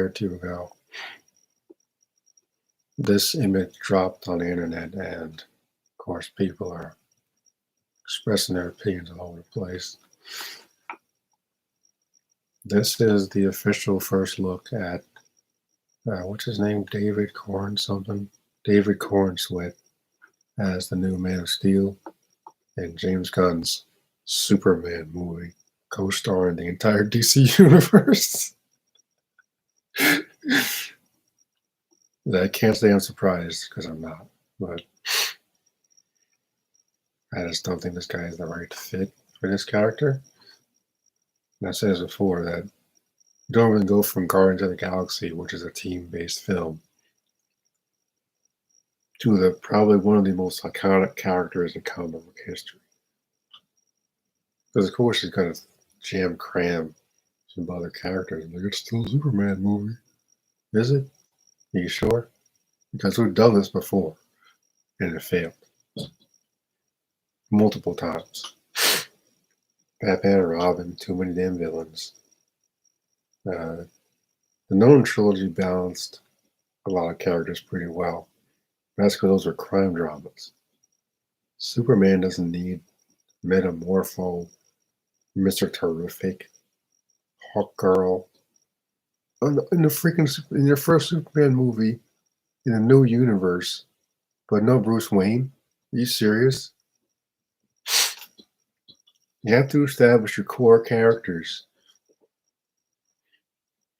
or two ago, this image dropped on the internet, and of course, people are expressing their opinions all over the place. This is the official first look at what's his name? David Corn something. David Cornsweet as the new Man of Steel in James Gunn's Superman movie, co-starring the entire DC universe. I can't say I'm surprised, because I'm not, but I just don't think this guy is the right fit for this character. And I said this before, that you don't really go from Guardians of the Galaxy, which is a team-based film, to probably one of the most iconic characters in comic book history. Because of course he's going to jam cram some other characters. Like, it's still a Superman movie. Is it? Are you sure? Because we've done this before, and it failed. Multiple times. Batman and Robin, too many damn villains. The Nolan trilogy balanced a lot of characters pretty well. That's because those were crime dramas. Superman doesn't need Metamorpho, Mr. Terrific, Hawkgirl. In your first Superman movie, in a new universe, but no Bruce Wayne? Are you serious? You have to establish your core characters,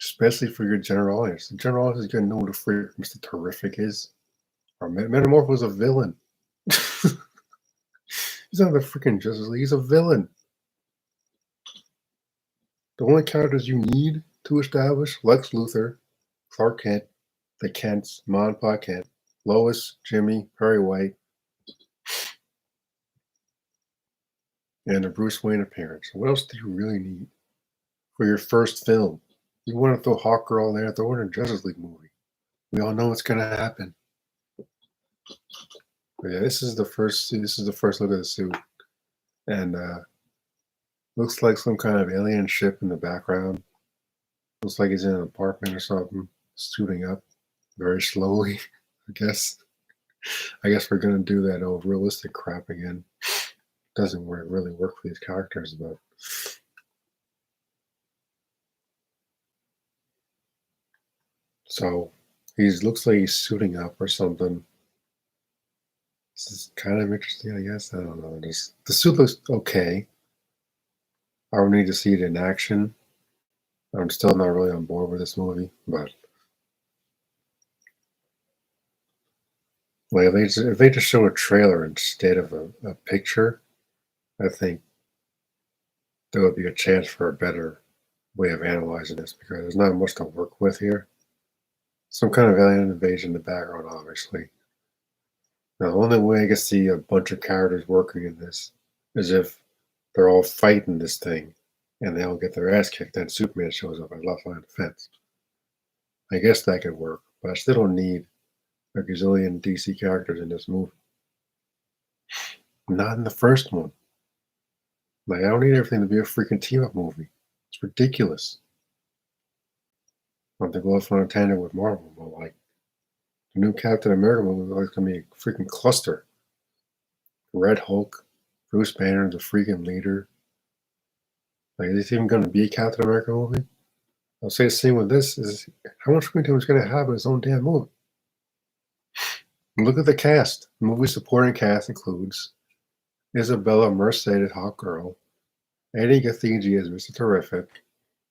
especially for your general audience. The general audience is going to know who the freak Mr. Terrific is. Or Metamorpho is a villain. He's not the freaking Justice League. He's a villain. The only characters you need to establish: Lex Luthor, Clark Kent, the Kents, Ma and Pa Kent, Lois, Jimmy, Perry White, and a Bruce Wayne appearance. What else do you really need for your first film? You want to throw Hawkgirl there, throw her in a Justice League movie. We all know what's going to happen. But yeah, this is the first look of the suit, and looks like some kind of alien ship in the background. Looks like he's in an apartment or something, suiting up very slowly. I guess we're gonna do that old realistic crap again. Doesn't really work for these characters, but so looks like he's suiting up or something. This is kind of interesting, I guess. I don't know. The suit looks okay. I would need to see it in action. I'm still not really on board with this movie, but like if they just show a trailer instead of a picture, I think there would be a chance for a better way of analyzing this, because there's not much to work with here. Some kind of alien invasion in the background, obviously. Now, the only way I can see a bunch of characters working in this is if they're all fighting this thing and they all get their ass kicked, then Superman shows up at left line of defense. I guess that could work, but I still don't need a gazillion DC characters in this movie. Not in the first one. Like, I don't need everything to be a freaking team-up movie. It's ridiculous. Not to go off on a tangent with Marvel, but like, the new Captain America movie is going to be a freaking cluster. Red Hulk, Bruce Banner, the freaking leader. Like, is this even going to be a Captain America movie? I'll say the same with this: is how much screen time is going to have in its own damn movie. And look at the cast. The movie supporting cast includes Isabella Merced as Hawkgirl, Eddie Gathegi as Mr. Terrific,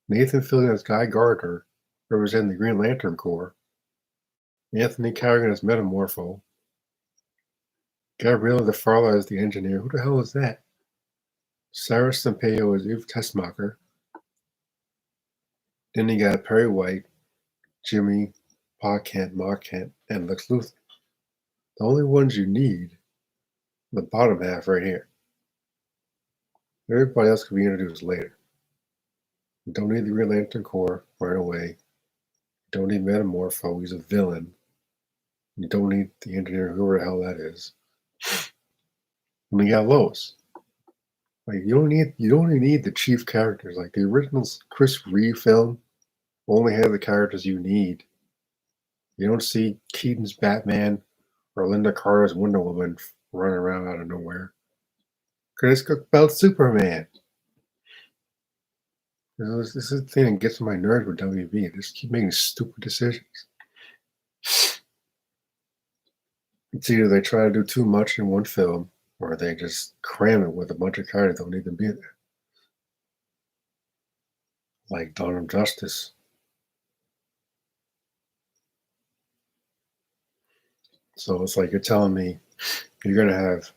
Nathan Fillion as Guy Gardner, representing the Green Lantern Corps, Anthony Carrigan as Metamorpho, Gabriella DeFarla as the Engineer. Who the hell is that? Sarah Sampaio as Eve Tessmacher. Then you got Perry White, Jimmy, Pa Kent, Ma Kent, and Lex Luthor. The only ones you need, the bottom half right here. Everybody else can be introduced later. You don't need the Green Lantern Corps right away. You don't need Metamorpho, he's a villain. You don't need the Engineer, whoever the hell that is. And we got Lois. Like, you don't even need the chief characters. Like the original Chris Reeve film, Only have the characters you need. You don't see Keaton's Batman or Linda Carter's Wonder Woman running around out of nowhere. Because it's about Superman. This is the thing that gets on my nerves with WB. They just keep making stupid decisions. It's either they try to do too much in one film, or they just cram it with a bunch of characters that don't need to be there. Like Dawn of Justice. So it's like you're telling me you're going to have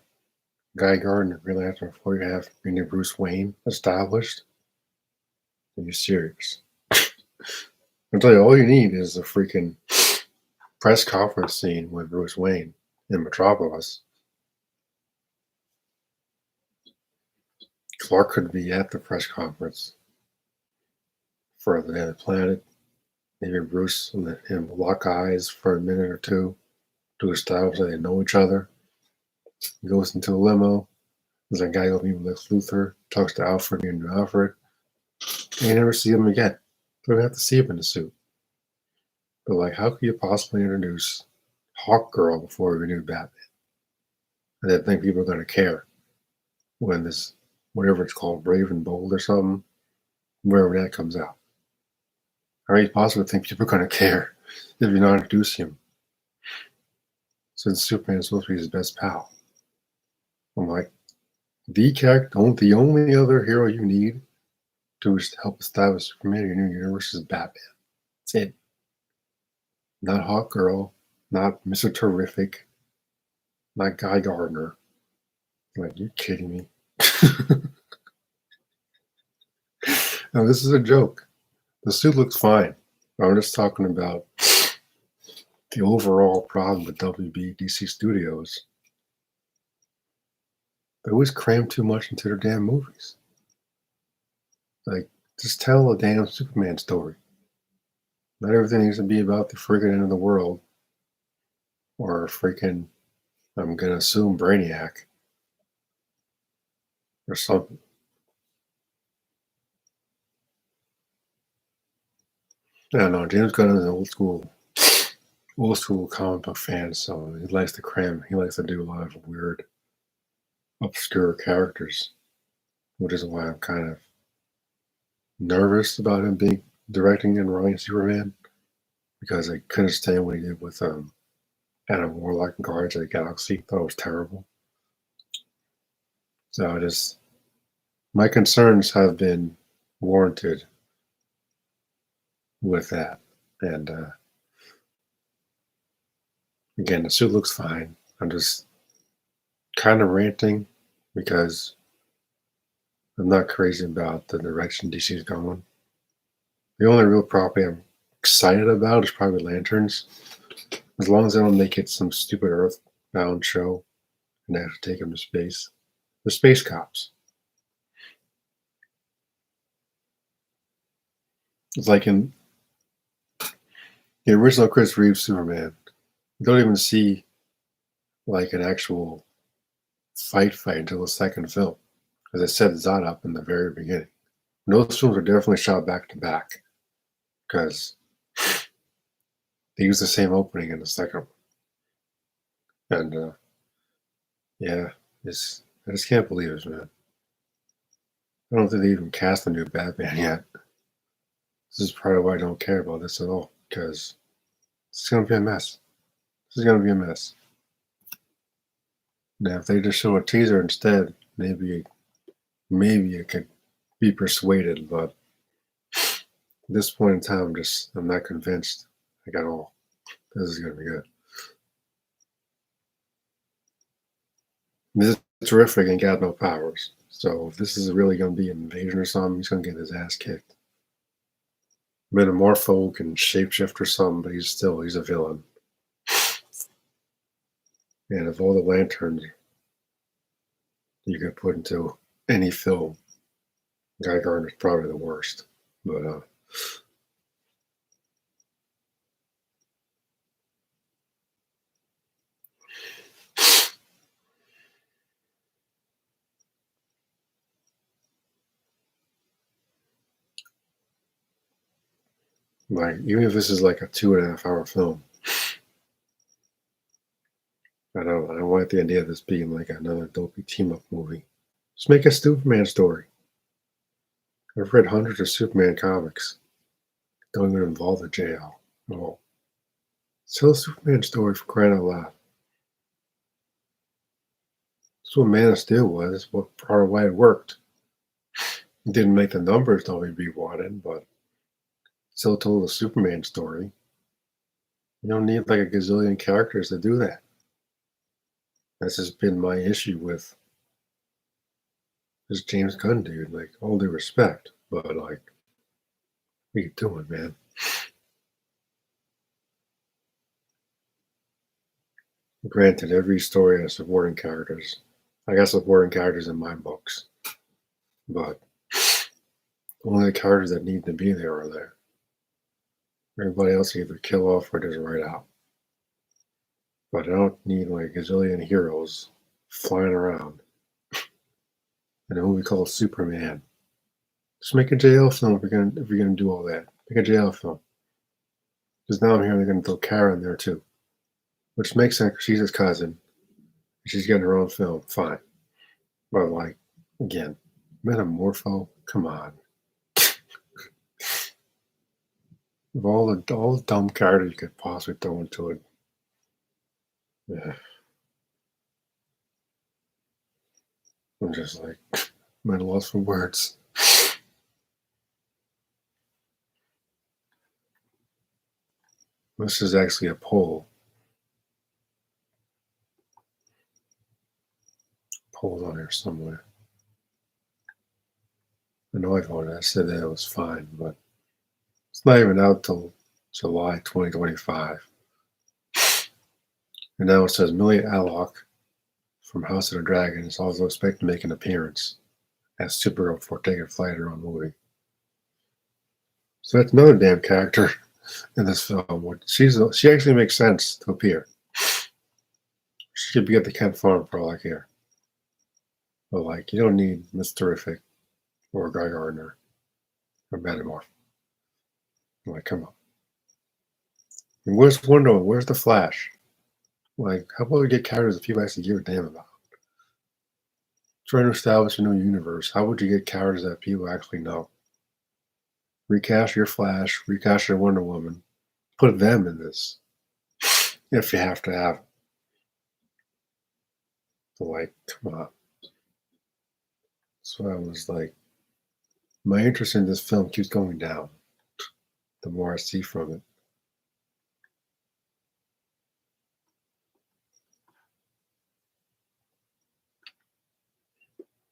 Guy Gardner really after before you have your new Bruce Wayne established? Are you serious? I'll tell you, all you need is a freaking press conference scene with Bruce Wayne in Metropolis. Clark could be at the press conference for the planet. Maybe Bruce and him lock eyes for a minute or two to establish that they know each other. He goes into a limo. There's a guy who meet with Lex Luthor, talks to Alfred and Alfred. And you never see him again. You don't have to see him in the suit. But like, how could you possibly introduce Hawk Girl before we knew Batman? And then think people are going to care when this, whatever it's called, Brave and Bold or something, wherever that comes out. How do you possibly think people are going to care if you're not introducing him? Since Superman is supposed to be his best pal. I'm like, the only other hero you need to help establish Superman in your new universe is Batman. That's it. Not Hawk Girl, not Mr. Terrific, not Guy Gardner. Like, you kidding me? No, this is a joke. The suit looks fine. I'm just talking about the overall problem with WB DC Studios. They always cram too much into their damn movies. Like, just tell a damn Superman story. Not everything needs to be about the friggin' end of the world or freaking, I'm gonna assume, Brainiac or something. I don't know. James Gunn is an old school comic book fan, so he likes to cram. He likes to do a lot of weird, obscure characters, which is why I'm kind of nervous about him being directing and writing Superman, because I couldn't stand what he did with Adam Warlock and Guardians of the Galaxy. Thought it was terrible. So my concerns have been warranted with that. And again, the suit looks fine. I'm just kind of ranting because I'm not crazy about the direction DC's going. The only real property I'm excited about is probably Lanterns. As long as they don't make it some stupid Earthbound show and they have to take them to space. The space cops. It's like in the original Chris Reeves Superman, you don't even see like an actual fight until the second film. As I set Zod up in the very beginning. And those films are definitely shot back to back because they use the same opening in the second one. And yeah, I just can't believe it, man. I don't think they even cast a new Batman yet. This is part of why I don't care about this at all, because it's going to be a mess. This is going to be a mess. Now, if they just show a teaser instead, maybe I could be persuaded, but at this point in time, I'm not convinced like at all. This is going to be good. This is terrific and got no powers. So if this is really going to be an invasion or something, he's going to get his ass kicked. Metamorpho can shapeshift or something, but he's a villain. And of all the lanterns you could put into any film, Guy Gardner's probably the worst. But Like, even if this is like a 2.5 hour film, I don't know. I don't like the idea of this being like another dopey team up movie. Just make a Superman story. I've read hundreds of Superman comics. Don't even involve the JL at all. Tell a Superman story for crying out loud. That's what Man of Steel was. What part of why it worked. It didn't make the numbers WB wanted, but still told a Superman story. You don't need like a gazillion characters to do that. That's just been my issue with this James Gunn dude. Like, all due respect, but like, what are you doing, man? Granted, every story has supporting characters. I got supporting characters in my books, but only the characters that need to be there are there. Everybody else either kill off or just write out. But I don't need like a gazillion heroes flying around in a movie called Superman. Just make a JL film if you're gonna do all that. Make a JL film. Because now I'm hearing they're gonna throw Kara in there too. Which makes sense because she's his cousin. She's getting her own film, fine. But like, again, Metamorpho, come on. Of all the dumb characters you could possibly throw into it. Yeah. I'm just like, I'm at a loss for words. This is actually a poll. Poll's on here somewhere. I know I voted. I said that it was fine, but it's not even out till July 2025. And now it says Millie Alcock from House of the Dragon is also expected to make an appearance as Supergirl before taking flight in her own movie. So that's another damn character in this film. She actually makes sense to appear. She could be at the Kent Farm for all I care. But like, you don't need Miss Terrific or Guy Gardner or Metamorph. Like, come on. And where's Wonder Woman? Where's the Flash? Like, how about we get characters that people actually give a damn about? Trying to establish a new universe. How would you get characters that people actually know? Recast your Flash, recast your Wonder Woman, put them in this. If you have to have. So like, come on. So I was like, my interest in this film keeps going down the more I see from it.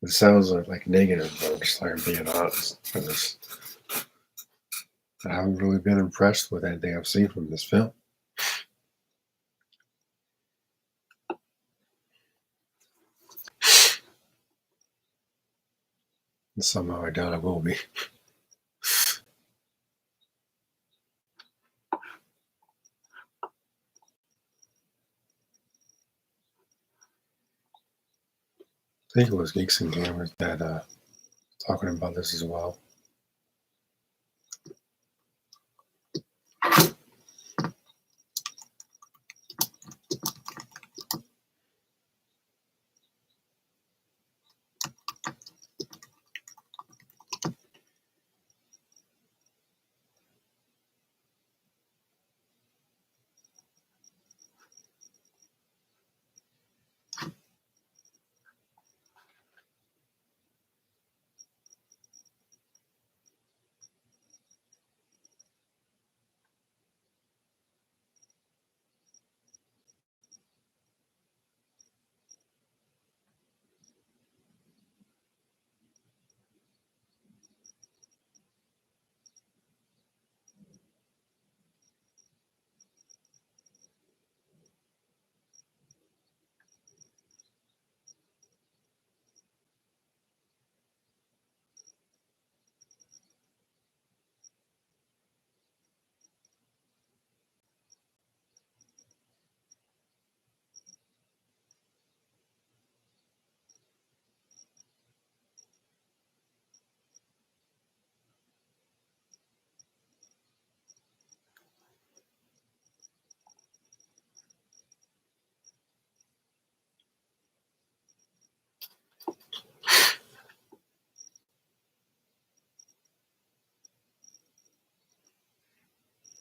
It sounds like negative, but I'm just like being honest. I haven't really been impressed with anything I've seen from this film. And somehow I doubt I will be. I think it was Geeks and Gamers that talking about this as well.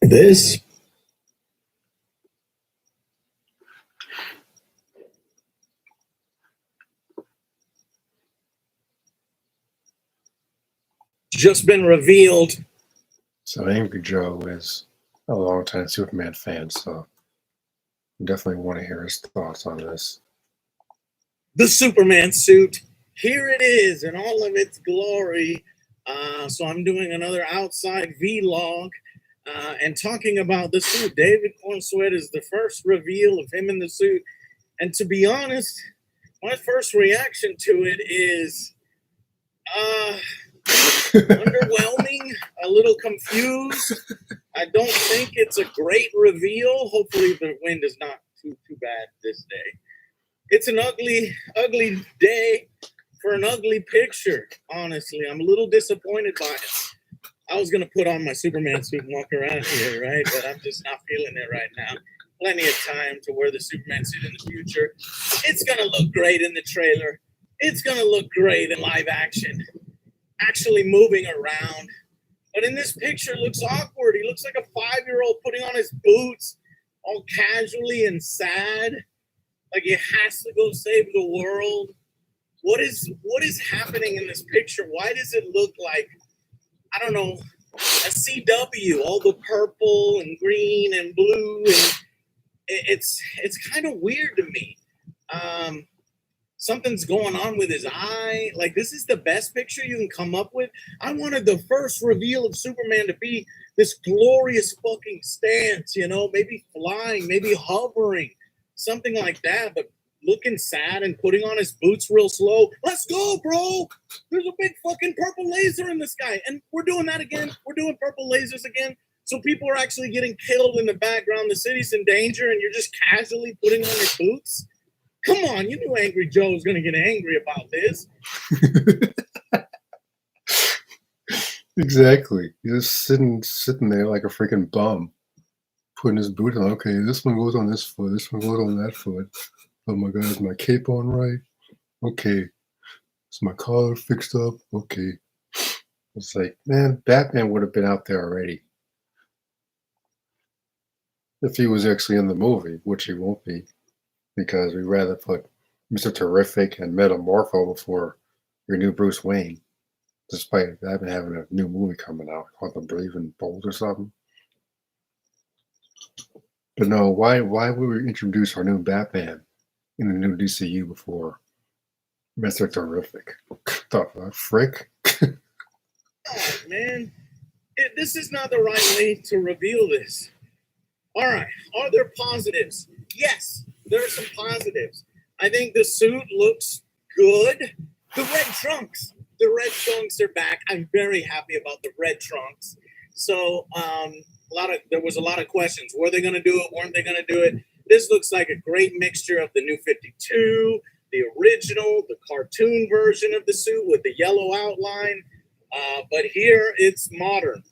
This just been revealed. So Angry Joe is a longtime Superman fan, so I definitely want to hear his thoughts on this. The Superman suit. Here it is in all of its glory. So I'm doing another outside vlog and talking about the suit. David Cornsweat is the first reveal of him in the suit. And to be honest, my first reaction to it is underwhelming, a little confused. I don't think it's a great reveal. Hopefully the wind is not too bad this day. It's an ugly day for an ugly picture, honestly. I'm a little disappointed by it. I was going to put on my Superman suit and walk around here, right? But I'm just not feeling it right now. Plenty of time to wear the Superman suit in the future. It's going to look great in the trailer. It's going to look great in live action. Actually moving around. But in this picture, it looks awkward. He looks like a 5-year-old putting on his boots all casually and sad. Like he has to go save the world. What is happening in this picture? Why does it look like, I don't know, a CW? All the purple and green and blue, and it's kind of weird to me. Something's going on with his eye. Like, this is the best picture you can come up with. I wanted the first reveal of Superman to be this glorious fucking stance, you know, maybe flying, maybe hovering. Something like that, but looking sad and putting on his boots real slow. Let's go, bro. There's a big fucking purple laser in the sky. And we're doing that again. We're doing purple lasers again. So people are actually getting killed in the background. The city's in danger and you're just casually putting on your boots. Come on, you knew Angry Joe was going to get angry about this. Exactly. He's just sitting there like a freaking bum. Putting his boot on. Okay, this one goes on this foot. This one goes on that foot. Oh my God, is my cape on right? Okay. Is my collar fixed up? Okay. It's like, man, Batman would have been out there already. If he was actually in the movie, which he won't be, because we'd rather put Mr. Terrific and Metamorpho before your new Bruce Wayne, despite Batman having a new movie coming out called The Brave and Bold or something. But no, why would we introduce our new Batman in the new DCU before Mr. Terrific? The frick? Oh, man. This is not the right way to reveal this. All right. Are there positives? Yes, there are some positives. I think the suit looks good. The red trunks. The red trunks are back. I'm very happy about the red trunks. So, there was a lot of questions. Were they going to do it? Weren't they going to do it? This looks like a great mixture of the new 52, the original, the cartoon version of the suit with the yellow outline. But here it's modern.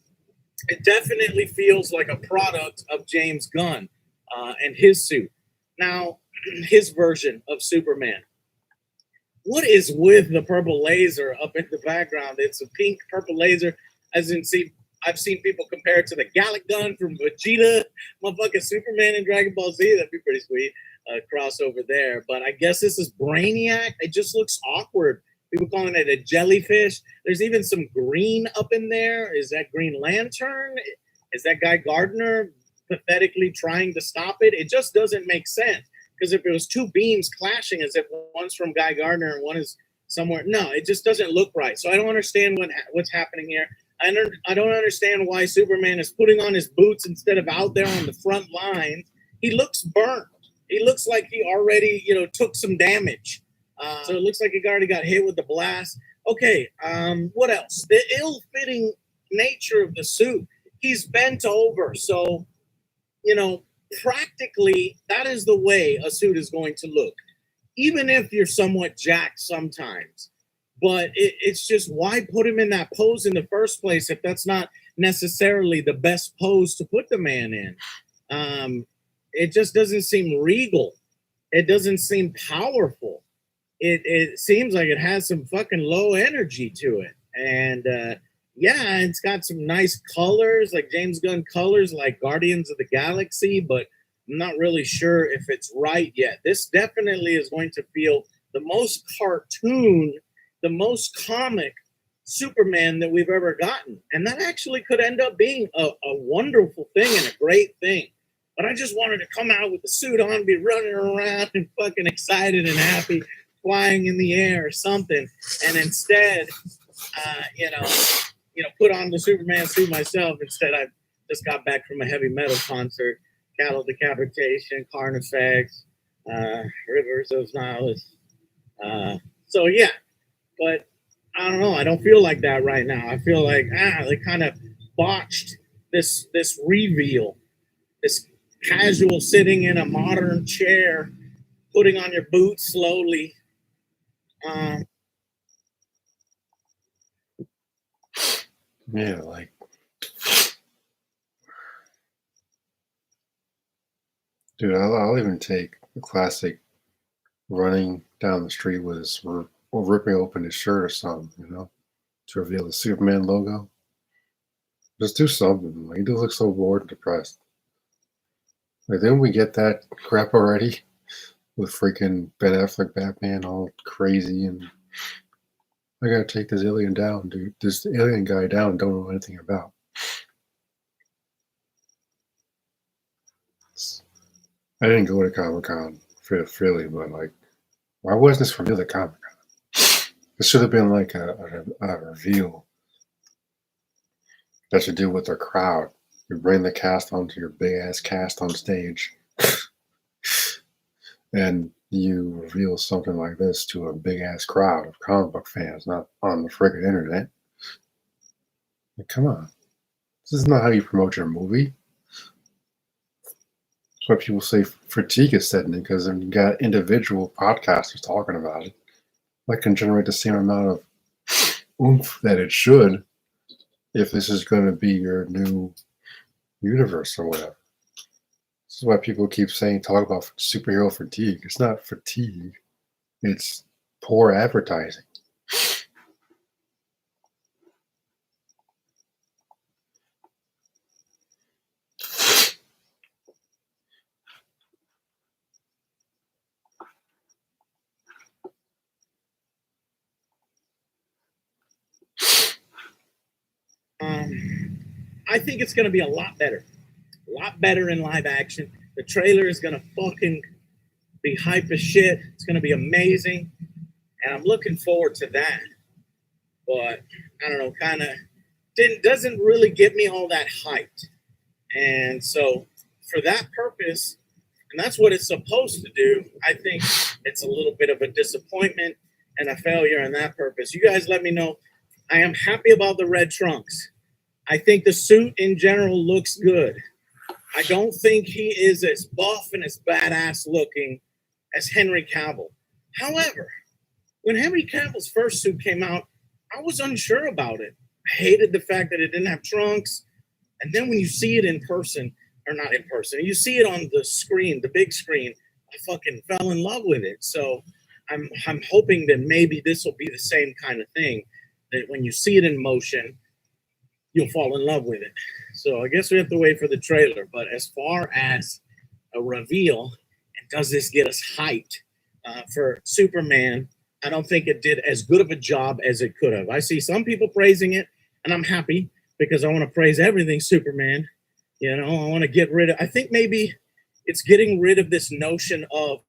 It definitely feels like a product of James Gunn and his suit. Now, his version of Superman. What is with the purple laser up in the background? It's a pink purple laser. I've seen people compare it to the Gallic gun from Vegeta, motherfucking Superman in Dragon Ball Z. That'd be pretty sweet. Crossover there. But I guess this is Brainiac. It just looks awkward. People calling it a jellyfish. There's even some green up in there. Is that Green Lantern? Is that Guy Gardner pathetically trying to stop it? It just doesn't make sense. Because if it was two beams clashing as if one's from Guy Gardner and one is somewhere, no, it just doesn't look right. So I don't understand what's happening here. I don't understand why Superman is putting on his boots instead of out there on the front lines. He looks burnt. He looks like he already, took some damage. So it looks like he already got hit with the blast. Okay, what else? The ill-fitting nature of the suit. He's bent over, so, practically that is the way a suit is going to look. Even if you're somewhat jacked sometimes. But it's just, why put him in that pose in the first place if that's not necessarily the best pose to put the man in? It just doesn't seem regal. It doesn't seem powerful. It seems like it has some fucking low energy to it. And yeah, it's got some nice colors, like James Gunn colors, like Guardians of the Galaxy, but I'm not really sure if it's right yet. This definitely is going to feel the most cartoon, the most comic Superman that we've ever gotten. And that actually could end up being a wonderful thing and a great thing. But I just wanted to come out with the suit on, be running around and fucking excited and happy, flying in the air or something. And instead, uh, you know, put on the Superman suit myself. Instead, I just got back from a heavy metal concert, cattle decapitation, Carnifex, Rivers of Nihilus. So yeah, but I don't know. I don't feel like that right now. I feel like they kind of botched this reveal, this casual sitting in a modern chair, putting on your boots slowly. Uh, Yeah, like, dude, I'll even take the classic running down the street with his or ripping open his shirt or something, to reveal the Superman logo. Just do something. Like, he does look so bored and depressed. Like, didn't we get that crap already with freaking Ben Affleck Batman all crazy and I gotta take this alien down, dude. This alien guy down don't know anything about. I didn't go to Comic Con for Philly, but like, why wasn't this revealed at Comic Con? This should have been like a reveal that you do with the crowd. You bring the cast onto your big ass cast on stage, and you reveal something like this to a big ass crowd of comic book fans, not on the friggin' internet. Like, come on, this is not how you promote your movie. That's why people say fatigue is setting in because you got individual podcasters talking about it. That can generate the same amount of oomph that it should if this is going to be your new universe or whatever. This is why people keep saying talk about superhero fatigue. It's not fatigue. It's poor advertising. I think it's going to be a lot better in live action. The trailer is going to fucking be hype as shit. It's going to be amazing, and I'm looking forward to that. But I don't know, kind of doesn't really get me all that hyped, and so for that purpose, and that's what it's supposed to do. I think it's a little bit of a disappointment and a failure in that purpose. You guys let me know. I am happy about the red trunks. I think the suit in general looks good. I don't think he is as buff and as badass looking as Henry Cavill. However, when Henry Cavill's first suit came out, I was unsure about it. I hated the fact that it didn't have trunks. And then when you see it in person, or not in person, you see it on the screen, the big screen, I fucking fell in love with it. So I'm hoping that maybe this will be the same kind of thing, that when you see it in motion, you'll fall in love with it. So I guess we have to wait for the trailer. But as far as a reveal, and does this get us hyped for Superman? I don't think it did as good of a job as it could have. I see some people praising it, and I'm happy because I want to praise everything Superman. I want to get rid of. I think maybe it's getting rid of this notion of,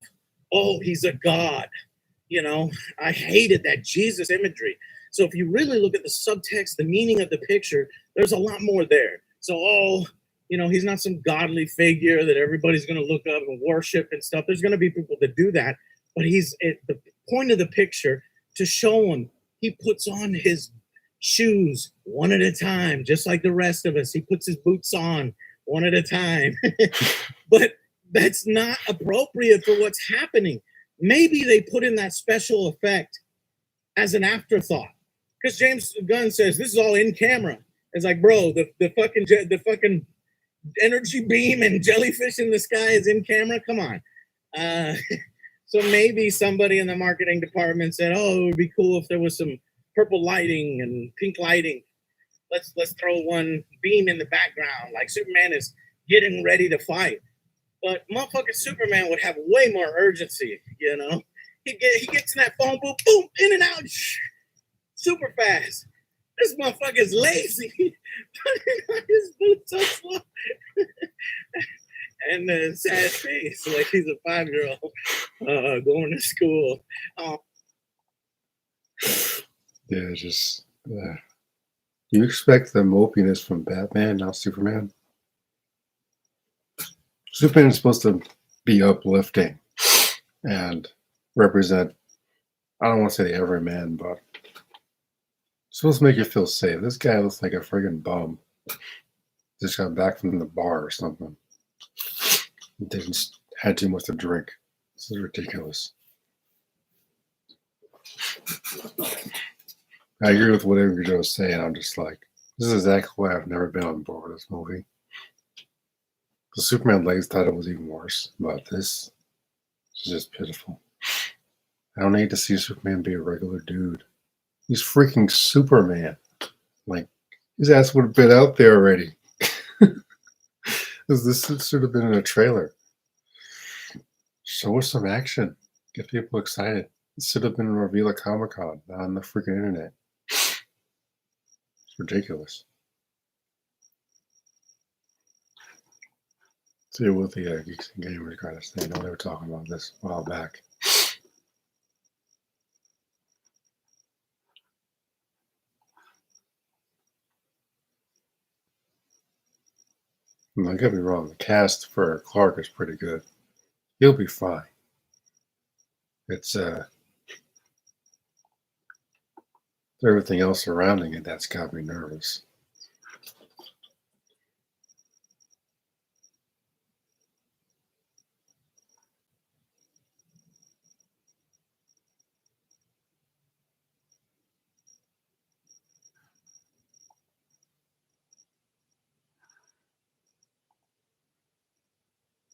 oh, he's a god. I hated that Jesus imagery. So if you really look at the subtext, the meaning of the picture, there's a lot more there. So, he's not some godly figure that everybody's going to look up and worship and stuff. There's going to be people that do that. But he's at the point of the picture to show him he puts on his shoes one at a time, just like the rest of us. He puts his boots on one at a time. But that's not appropriate for what's happening. Maybe they put in that special effect as an afterthought. Because James Gunn says this is all in camera. It's like, bro, the fucking energy beam and jellyfish in the sky is in camera. Come on. So maybe somebody in the marketing department said, oh, it would be cool if there was some purple lighting and pink lighting. let's throw one beam in the background, like Superman is getting ready to fight. But motherfucking Superman would have way more urgency, you know. He gets in that phone booth, boom, in and out, super fast. This motherfucker's lazy. His boots so slow. And the sad face, like he's a 5-year-old going to school. Yeah, just you expect the mopiness from Batman, not Superman. Superman is supposed to be uplifting and represent, I don't want to say the everyman, but supposed to make you feel safe. This guy looks like a friggin' bum. Just got back from the bar or something. Didn't had too much to drink. This is ridiculous. I agree with whatever you're just saying. I'm just like, this is exactly why I've never been on board with this movie. The Superman Legs title was even worse, but this is just pitiful. I don't need to see Superman be a regular dude. He's freaking Superman. Like, his ass would have been out there already. This should have been in a trailer. Show us some action. Get people excited. It should have been a reveal at Comic-Con, not on the freaking internet. It's ridiculous. See what the Geeks and Gamers kind of thing. I know they were talking about this a while back. I could be wrong. The cast for Clark is pretty good. He'll be fine. It's everything else surrounding it that's got me nervous.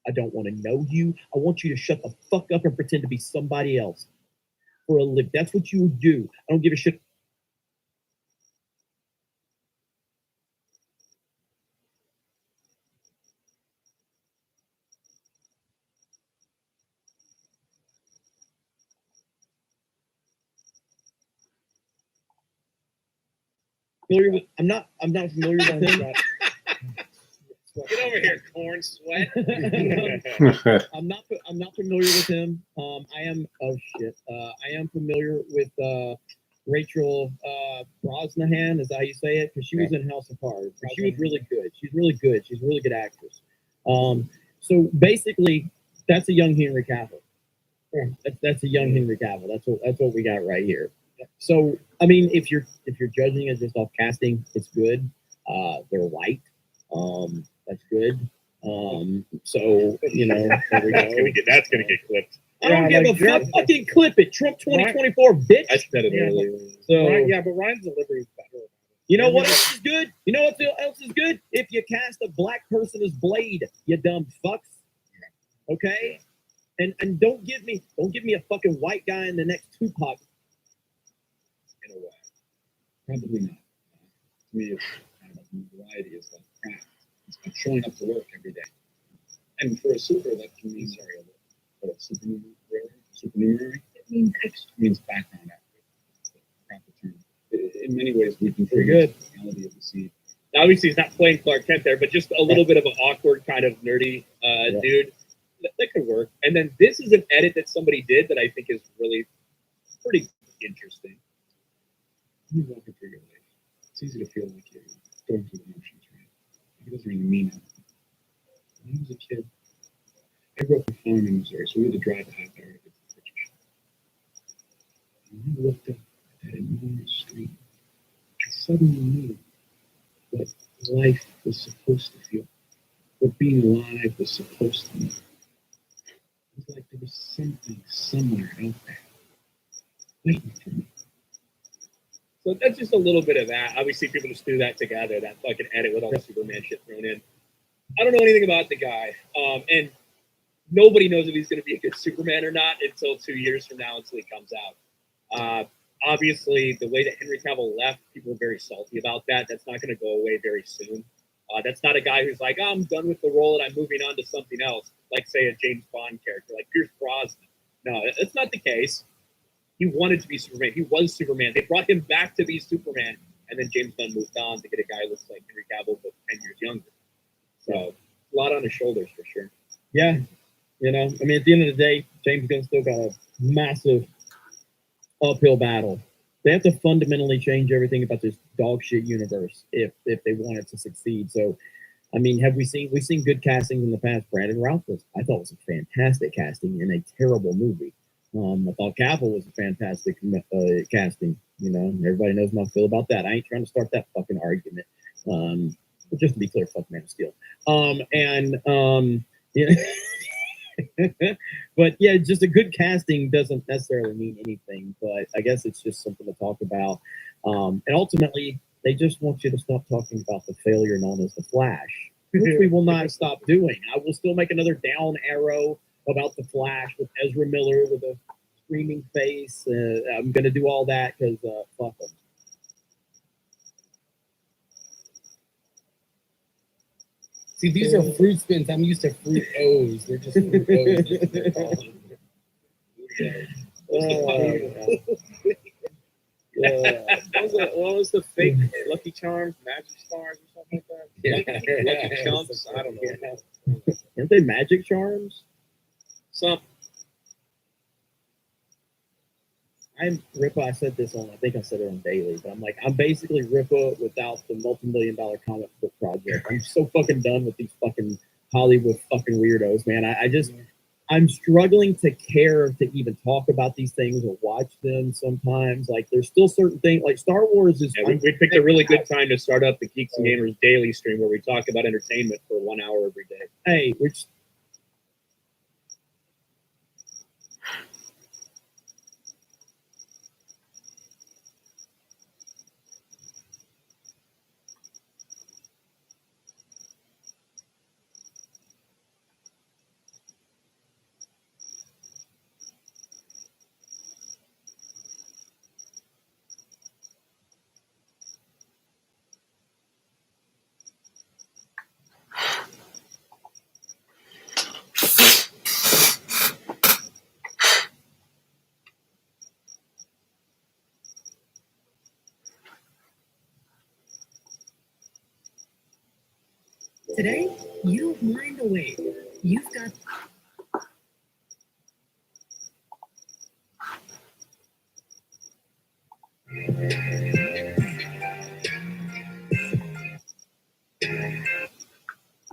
I don't want to know you. I want you to shut the fuck up and pretend to be somebody else for a living. That's what you do. I don't give a shit. I'm not familiar with him. Get over here, corn sweat. I'm not familiar with him. I am familiar with Rachel Brosnahan, is that how you say it? Because she was in House of Cards. She was really good. She's really good. She's a really good actress. So basically, that's a young Henry Cavill. That's a young Henry Cavill. That's what we got right here. So I mean, if you're judging it just off casting, it's good. They're white. That's good. So you know, there we go. That's gonna get clipped. I don't give a fuck. Fucking clip it. Trump 2024, bitch. I said it earlier. So But Ryan's delivery is better. you know what else is good? You know what else is good? If you cast a black person as Blade, you dumb fucks. Okay? And don't give me a fucking white guy in the next Tupac. In a way. Probably not. To me, it's kind of a variety. It's like craft. It's like showing up to work every day. And for a super, that can mean, what a supernumerary? It means extra. It means background actor. Proper term. In many ways, we can figure out the reality of the scene. Now, obviously, he's not playing Clark Kent there, but just a little bit of an awkward kind of nerdy dude. That could work. And then this is an edit that somebody did that I think is really pretty interesting. You walk through your life. It's easy to feel like you're going through the motions, right? It doesn't really mean it. When I was a kid, I grew up in farm in Missouri, so we had to drive a half hour to get to the butcher shop. And when I looked up at that enormous street, I suddenly knew what life was supposed to feel, what being alive was supposed to mean. It was like there was something somewhere out there waiting for me. So that's just a little bit of that. Obviously, people just threw that together, that fucking edit with all the Superman shit thrown in. I don't know anything about the guy. And nobody knows if he's going to be a good Superman or not until 2 years from now, until he comes out. obviously, the way that Henry Cavill left, people were very salty about that. That's not going to go away very soon. That's not a guy who's like, oh, I'm done with the role and I'm moving on to something else, like, say, a James Bond character, like Pierce Brosnan. No, that's not the case. He wanted to be Superman. He was Superman. They brought him back to be Superman, and then James Gunn moved on to get a guy who looks like Henry Cavill, but 10 years younger. So, a lot on his shoulders for sure. Yeah, you know, I mean, at the end of the day, James Gunn still got a massive uphill battle. They have to fundamentally change everything about this dog shit universe if they want it to succeed. So, I mean, we've seen good castings in the past. Brandon Routh I thought was a fantastic casting in a terrible movie. I thought Cavill was a fantastic casting. You know, everybody knows how I feel about that. I ain't trying to start that fucking argument. But just to be clear, fuck Man of Steel. Yeah. But yeah, just a good casting doesn't necessarily mean anything, but I guess it's just something to talk about. And ultimately, they just want you to stop talking about the failure known as the Flash, which we will not stop doing. I will still make another down arrow about the Flash with Ezra Miller with a screaming face. I'm going to do all that because fuck them. See, these are fruit spins. I'm used to fruit O's. They're just fruit O's. What was the fake Lucky Charms, Magic Stars, or something like that? Yeah. Lucky Chumps. I don't know. Aren't they magic charms? Something. I'm Ripa. I said this on, I think I said it on Daily, but I'm basically Ripa without the multi-million-dollar comic book project. I'm so fucking done with these fucking Hollywood fucking weirdos, man. I'm struggling to care to even talk about these things or watch them sometimes. Like, there's still certain things, like Star Wars is. Yeah, we picked a really good time to start up the Geeks and Gamers daily stream where we talk about entertainment for 1 hour every day. Hey, which. Today, you don't mind the wait. You've got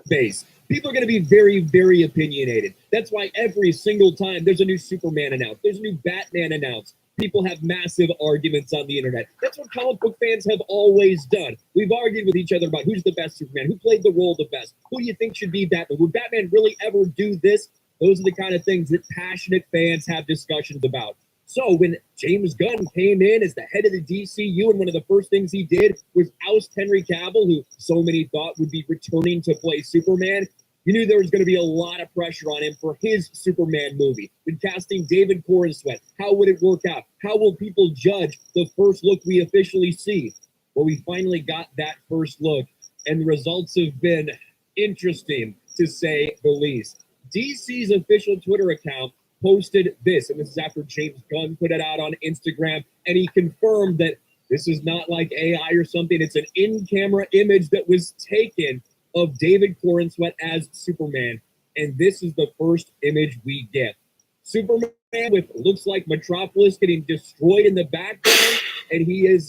base. People are going to be very, very opinionated. That's why every single time there's a new Superman announced, there's a new Batman announced, people have massive arguments on the internet. That's what comic book fans have always done. We've argued with each other about who's the best Superman, who played the role the best, who do you think should be Batman? Would Batman really ever do this? Those are the kind of things that passionate fans have discussions about. So when James Gunn came in as the head of the DCU, and one of the first things he did was oust Henry Cavill, who so many thought would be returning to play Superman, you knew there was going to be a lot of pressure on him for his Superman movie. When casting David Corenswet, how would it work out? How will people judge the first look we officially see? Well, we finally got that first look, and the results have been interesting, to say the least. DC's official Twitter account posted this, and this is after James Gunn put it out on Instagram, and he confirmed that this is not like AI or something. It's an in-camera image that was taken of David Corenswet as Superman, and this is the first image we get. Superman with looks like Metropolis getting destroyed in the background, and he is,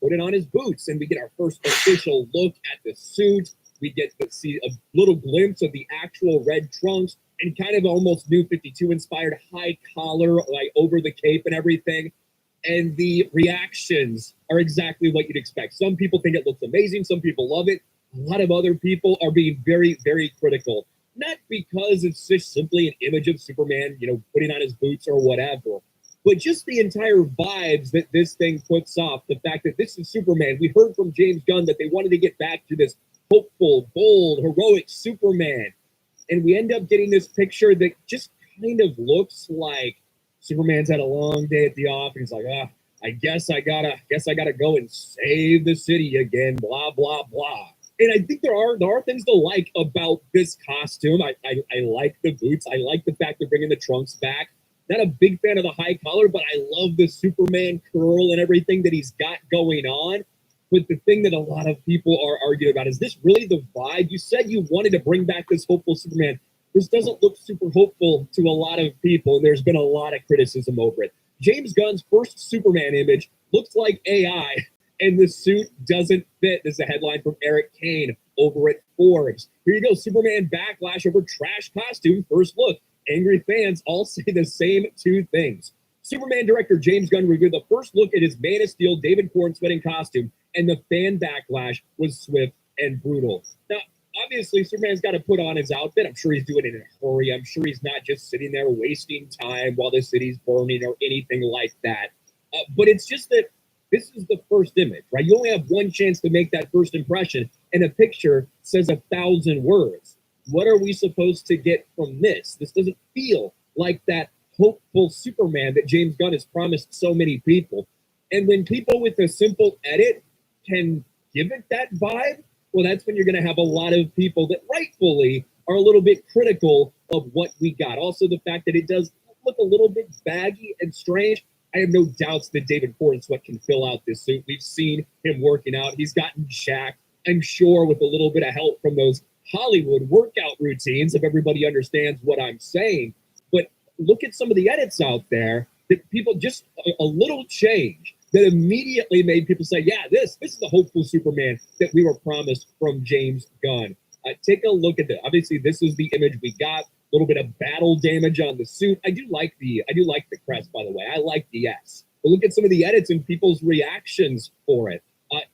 putting on his boots, and we get our first official look at the suit. We get to see a little glimpse of the actual red trunks and kind of almost New 52 inspired high collar, like over the cape and everything. And the reactions are exactly what you'd expect. Some people think it looks amazing. Some people love it. A lot of other people are being very, very critical. Not because it's just simply an image of Superman, putting on his boots or whatever, but just the entire vibes that this thing puts off. The fact that this is Superman. We heard from James Gunn that they wanted to get back to this hopeful, bold, heroic Superman. And we end up getting this picture that just kind of looks like Superman's had a long day at the office. He's like, I guess I gotta go and save the city again, blah, blah, blah. And I think there are things to like about this costume. I like the boots. I like the fact they're bringing the trunks back. Not a big fan of the high collar, but I love the Superman curl and everything that he's got going on. But the thing that a lot of people are arguing about is this really the vibe? You said you wanted to bring back this hopeful Superman. This doesn't look super hopeful to a lot of people, and there's been a lot of criticism over it. James Gunn's first Superman image looks like AI, and the suit doesn't fit. This is a headline from Eric Kane over at Forbes. Here you go, Superman backlash over trash costume. First look. Angry fans all say the same two things. Superman director James Gunn reviewed the first look at his Man of Steel David Corn sweating costume, and the fan backlash was swift and brutal. Now, obviously, Superman's got to put on his outfit. I'm sure he's doing it in a hurry. I'm sure he's not just sitting there wasting time while the city's burning or anything like that. But it's just that this is the first image, right? You only have one chance to make that first impression, and a picture says 1,000 words. What are we supposed to get from this? This doesn't feel like that hopeful Superman that James Gunn has promised so many people. And when people with a simple edit can give it that vibe, well, that's when you're going to have a lot of people that rightfully are a little bit critical of what we got. Also, the fact that it does look a little bit baggy and strange. I have no doubts that David Cornsweet can fill out this suit. We've seen him working out. He's gotten jacked, I'm sure, with a little bit of help from those Hollywood workout routines, if everybody understands what I'm saying. But look at some of the edits out there that people just a little change that immediately made people say, yeah, this is the hopeful Superman that we were promised from James Gunn. Take a look at that. Obviously, this is the image we got. A little bit of battle damage on the suit. I do like the crest, by the way. I like the S. But look at some of the edits and people's reactions for it.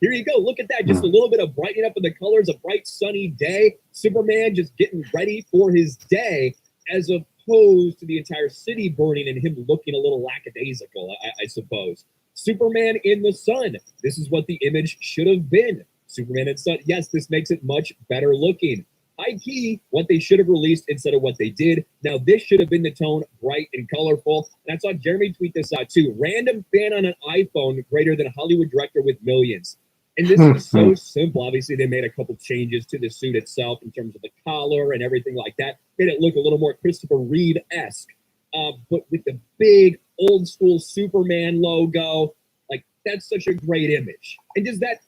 Here you go. Look at that. Just a little bit of brightening up of the colors. A bright, sunny day. Superman just getting ready for his day, as opposed to the entire city burning and him looking a little lackadaisical, I suppose. Superman in the sun. This is what the image should have been. Superman in the sun. Yes, this makes it much better looking. High key, what they should have released instead of what they did. Now, this should have been the tone, bright and colorful. And I saw Jeremy tweet this out too. Random fan on an iPhone greater than a Hollywood director with millions. And this is so simple. Obviously, they made a couple changes to the suit itself in terms of the collar and everything like that. Made it look a little more Christopher Reeve-esque. But with the big, old school Superman logo, like, that's such a great image. And does that...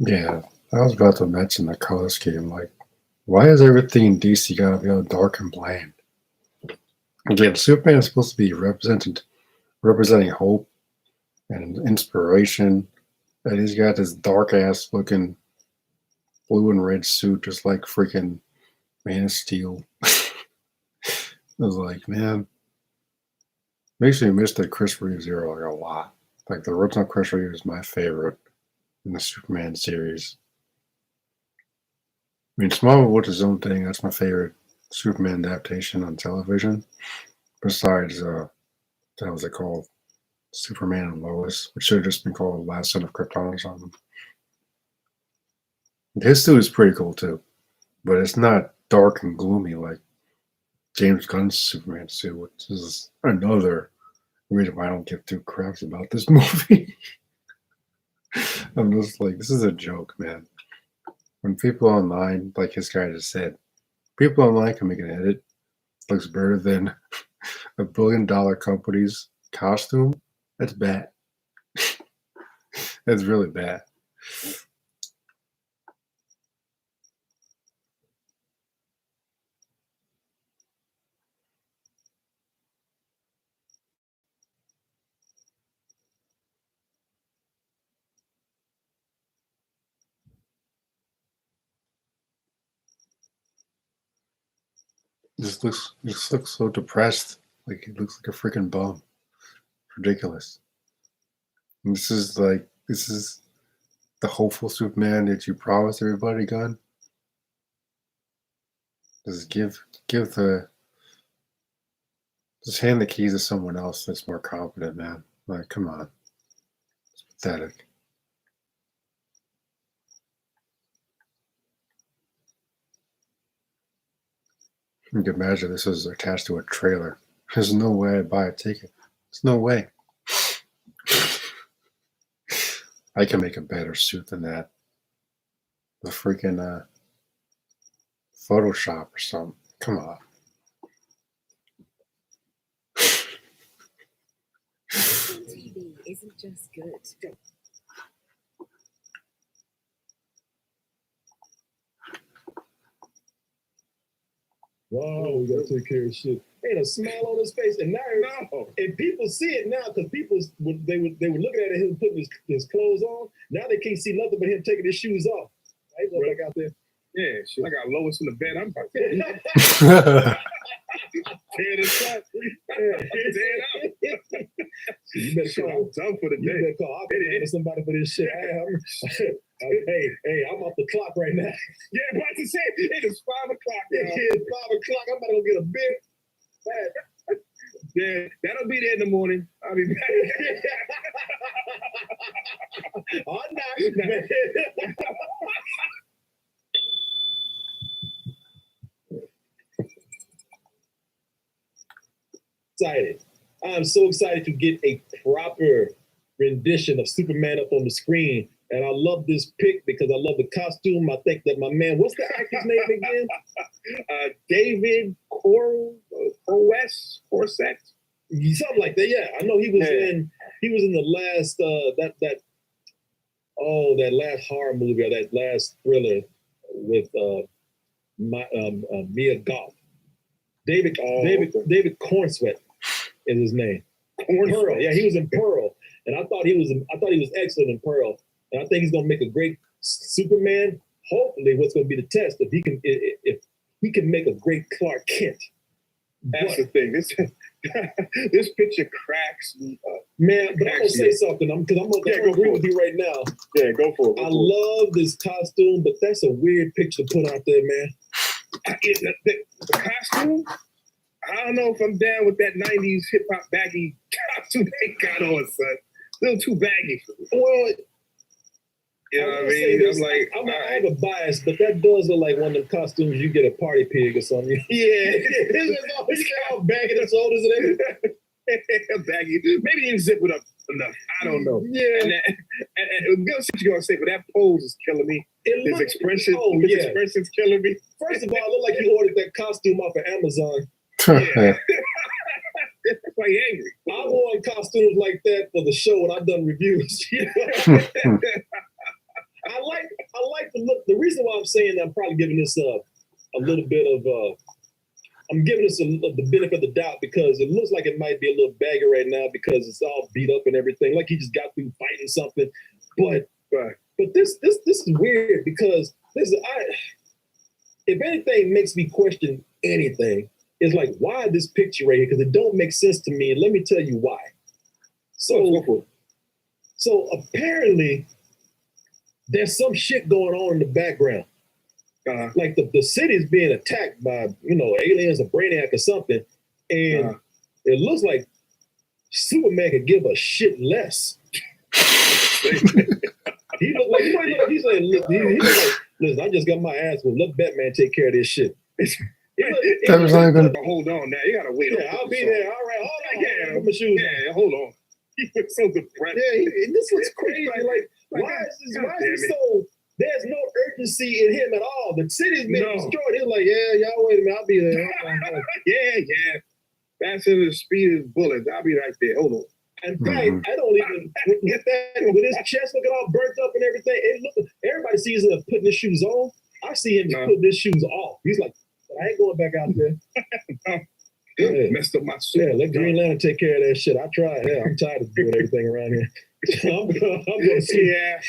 Yeah. I was about to mention the color scheme. Like, why is everything in DC gotta be all dark and bland? Again, Superman is supposed to be representing hope and inspiration, and he's got this dark ass looking blue and red suit, just like freaking Man of Steel. I was like, man, makes me miss the Chris Reeves era like a lot. Like, the original Chris Reeves is my favorite in the Superman series. I mean, Smallville was his own thing. That's my favorite Superman adaptation on television. Besides, that was it called Superman and Lois, which should have just been called Last Son of Krypton or something. His suit is pretty cool too, but it's not dark and gloomy like James Gunn's Superman suit, which is another reason why I don't give two craps about this movie. I'm just like, this is a joke, man. When people online, like his guy just said, people online can make an edit, looks better than $1 billion company's costume. That's bad. That's really bad. Just looks so depressed. Like he looks like a freaking bum. Ridiculous. And this is the hopeful Superman that you promised everybody, Gunn. Just just hand the keys to someone else that's more confident, man. Like, come on. It's pathetic. You can imagine this was attached to a trailer. There's no way I'd buy a ticket. There's no way. I can make a better suit than that. The freaking Photoshop or something. Come on. TV isn't just good. Wow, we gotta take care of shit. Ain't a smile on his face, and now and people see it now because people they were looking at him putting his clothes on. Now they can't see nothing but him taking his shoes off. Right, go back out there. Yeah, shit. I got Lois in the bed. I'm about to tear this up. Tear it up. You better Shit, call. I'm done for the You day. better call somebody for this shit. Hey, I'm off the clock right now. Yeah, I'm about to say it is 5 o'clock. It's Y'all. 5 o'clock. I'm about to go get a beer. Yeah, that'll be there in the morning. I'll be back. All night. Excited. I'm so excited to get a proper rendition of Superman up on the screen. And I love this pick because I love the costume. I think that my man, what's the actor's name again? David Corset. Something like that. Yeah, I know he was in the last that last horror movie or that last thriller with Mia Goth. David Cornsweat is his name. Pearl. Yeah, he was in Pearl, and I thought he was excellent in Pearl, and I think he's gonna make a great Superman. Hopefully, what's gonna be the test if he can make a great Clark Kent. That's the thing. This picture cracks me up. Man, but I'm gonna say something. I'm gonna agree with you right now. Yeah, go for it. I love this costume, but that's a weird picture to put out there, man. The costume, I don't know if I'm down with that 90s hip hop baggy costume they got on, son. A little too baggy for me. Well, You know what I mean? I have a bias, but that does look like one of them costumes you get a party pig or something. Yeah. It's all baggy the shoulders and everything. Baggy. Maybe he didn't zip it up enough. I don't know. Yeah. And we'll see what you're gonna say, but that pose is killing me. His expression's killing me. First of all, it looked like you ordered that costume off of Amazon. Yeah. That's why he's angry. I wore costumes like that for the show when I've done reviews. I like the look. The reason why I'm saying that I'm probably giving this a little bit of I'm giving this the benefit of the doubt because it looks like it might be a little baggy right now because it's all beat up and everything. Like he just got through fighting something. But this is weird because if anything makes me question anything, it's like why this picture right here? Because it don't make sense to me. And let me tell you why. So apparently there's some shit going on in the background. Like the city's being attacked by, aliens or Brainiac or something. And it looks like Superman could give a shit less. He looked like, he's like, listen, I just got my ass with. Let Batman take care of this shit. Hold on now. You gotta wait. Yeah, I'll be there. All right, hold on. Yeah, put my shoes on. Yeah, hold on. He looks so depressed. Yeah, this looks crazy. Like why is this so? There's no urgency in him at all. The city's been destroyed. He's like, y'all wait a minute, I'll be there. Yeah. Faster than the speed of bullets. I'll be right there. Hold on. In fact, I don't even get that with his chest looking all burnt up and everything. Everybody sees him putting his shoes on. I see him just putting his shoes off. He's like, I ain't going back out there. Messed up my suit. Yeah, let Green Lantern take care of that shit. I tried. Yeah, I'm tired of doing everything around here. I'm gonna see. Yeah.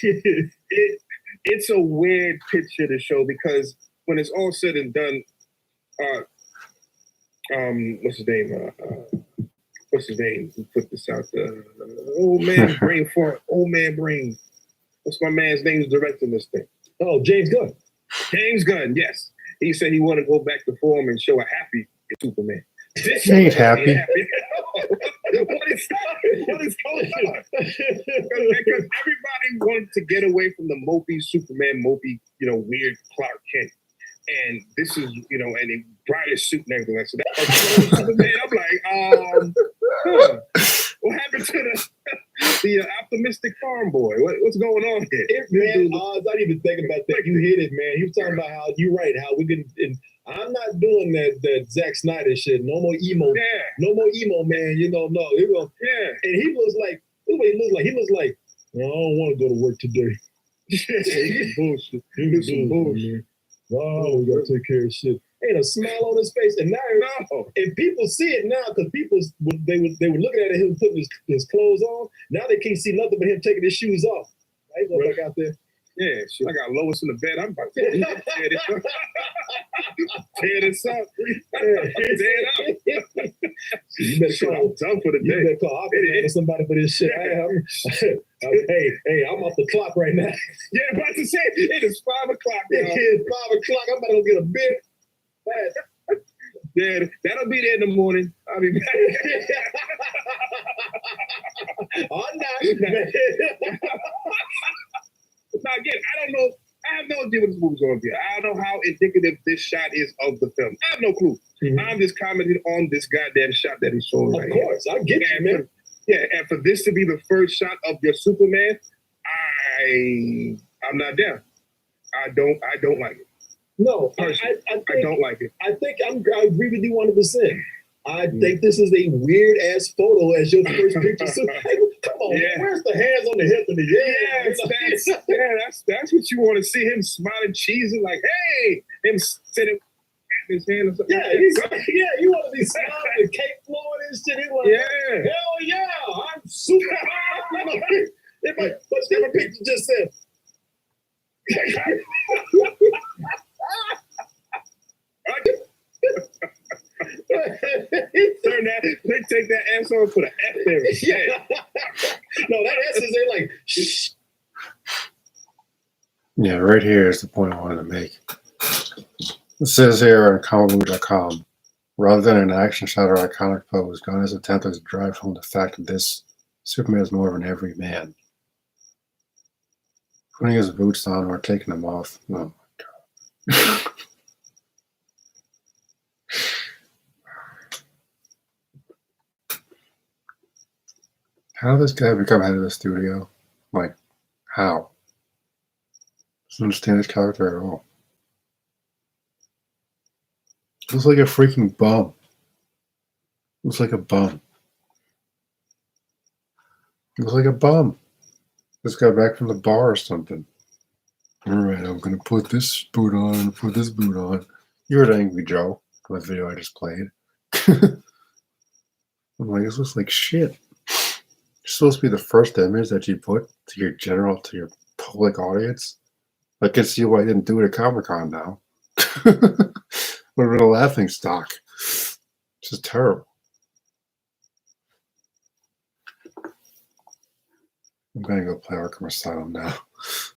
It's a weird picture to show because when it's all said and done, what's his name? Who put this out? Old man brain fart. Old man brain. What's my man's name? Who's directing this thing? Oh, James Gunn. James Gunn. Yes, he said he wanted to go back to form and show a happy Superman. He ain't happy. What is going on? Because everybody wanted to get away from the mopey Superman, weird Clark Kent. And this is, and he brought his suit and everything. So that's Superman. I'm like, what happened to the optimistic farm boy. What's going on here? Man, I didn't even think about that. You hit it, man. You were talking about how you're right, how we can. And I'm not doing that Zack Snyder shit. No more emo. Yeah, No more emo, man. You know, no. He will. yeah. And he looks like. Look what he looks like. He looks like. I don't want to go to work today. Bullshit. Do some bullshit. Oh, we gotta take care of shit. Ain't a smile on his face, and now and people see it now because people they were looking at him putting his clothes on. Now they can't see nothing but him taking his shoes off. Right, go back out there. Yeah, shit. I got Lois in the bed. I'm about to tear this up. Tear this up. Tear it up. You better Shit, call. I'm done for the You day. better call somebody for this shit. Hey, I'm off the clock right now. Yeah, I'm about to say it is 5 o'clock. It Y'all. is 5 o'clock. I'm about to go get a beer. Yeah, that'll be there in the morning. I'll be back. All night. Now again, I don't know. I have no idea what this movie's going to be. I don't know how indicative this shot is of the film. I have no clue. Mhm. I'm just commenting on this goddamn shot that he's showing Of right course, I get you, man. Yeah, and for this to be the first shot of your Superman, I'm not down. I don't like it. No, I don't like it. I think I agree with you 100%. I think this is a weird ass photo as your first picture. So, hey, come on, Yeah. where's the hands on the hip and the That's what you want to see, him smiling, cheesing like, hey, him sitting at his hand or something. you want to be smiling and cake flowing and shit. He want hell yeah, I'm super. But then the picture just said. Take that ass on, put an F there. Yeah. No, that S is there like shh. Yeah, right here is the point I wanted to make. It says here on comicbook.com, rather than an action shot or iconic pose, Gunn has attempted to drive home the fact that this Superman is more of an everyman. Putting his boots on or taking them off. Oh my god. How did this guy become head of the studio? Like, how? Doesn't understand his character at all. Looks like a freaking bum. Looks like a bum. Looks like a bum. Just got back from the bar or something. Alright, I'm gonna put this boot on, put this boot on. You heard Angry Joe, the video I just played. I'm like, this looks like shit. It's supposed to be the first image that you put to your public audience. I can see why I didn't do it at Comic-Con now. Would have been a laughing stock. This is terrible. I'm gonna go play Arkham Asylum now.